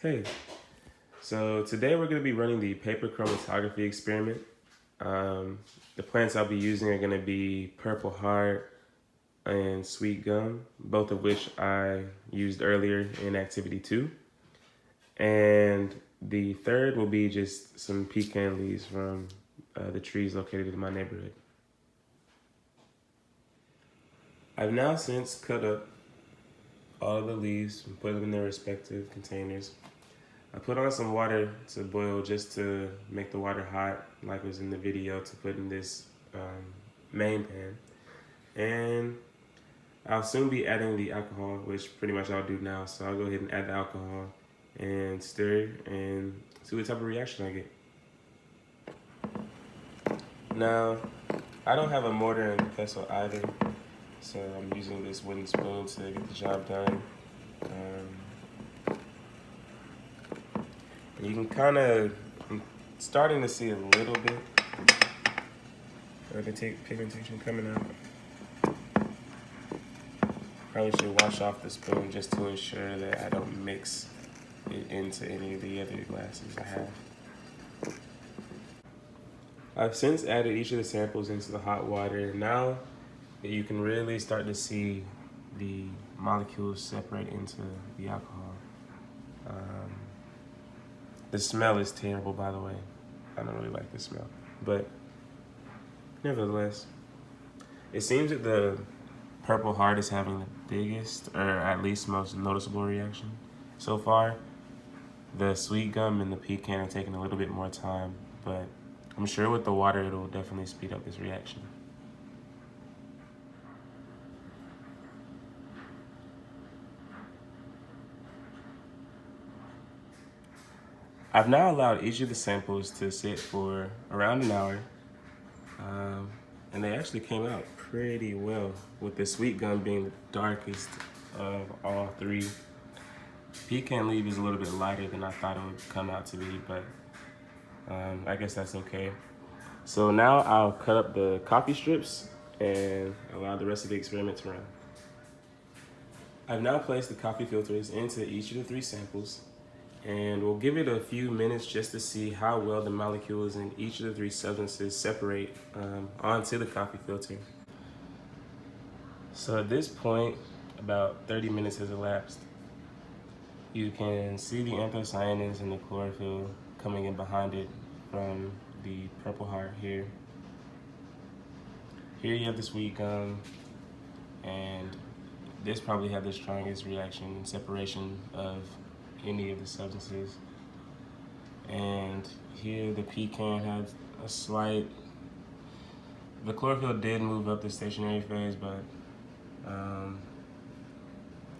Hey, so today we're going to be running the paper chromatography experiment. The plants I'll be using are going to be purple heart and sweet gum, both of which I used earlier in activity 2. And the third will be just some pecan leaves from the trees located in my neighborhood. I've now since cut up all of the leaves and put them in their respective containers. I put on some water to boil just to make the water hot, like was in the video, to put in this main pan. And I'll soon be adding the alcohol, which pretty much I'll do now. So I'll go ahead and add the alcohol and stir and see what type of reaction I get. Now, I don't have a mortar and pestle either, so I'm using this wooden spoon to get the job done. You can kind of, I'm starting to see a little bit of the pigmentation coming out. Probably should wash off the spoon just to ensure that I don't mix it into any of the other glasses I have. I've since added each of the samples into the hot water. Now you can really start to see the molecules separate into the alcohol. The smell is terrible, by the way. I don't really like the smell, but nevertheless, it seems that the purple heart is having the biggest, or at least most noticeable reaction so far. The sweet gum and the pecan are taking a little bit more time, but I'm sure with the water, it'll definitely speed up this reaction. I've now allowed each of the samples to sit for around an hour, and they actually came out pretty well, with the sweet gum being the darkest of all three. Pecan leaf is a little bit lighter than I thought it would come out to be, but I guess that's okay. So now I'll cut up the coffee strips and allow the rest of the experiment to run. I've now placed the coffee filters into each of the 3 samples, and we'll give it a few minutes just to see how well the molecules in each of the 3 substances separate onto the coffee filter. So at this point, about 30 minutes has elapsed. You can see the anthocyanins and the chlorophyll coming in behind it from the purple heart here. Here you have the sweet gum, and this probably had the strongest reaction and separation of any of the substances. And here the pecan had a slight, the chlorophyll did move up the stationary phase, but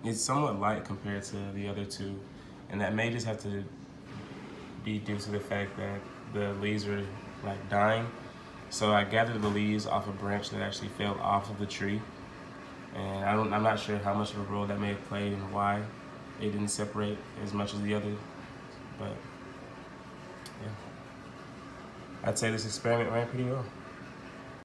it's somewhat light compared to the other 2. And that may just have to be due to the fact that the leaves are like dying. So I gathered the leaves off a branch that actually fell off of the tree. And I'm not sure how much of a role that may have played and why it didn't separate as much as the other, but yeah. I'd say this experiment ran pretty well.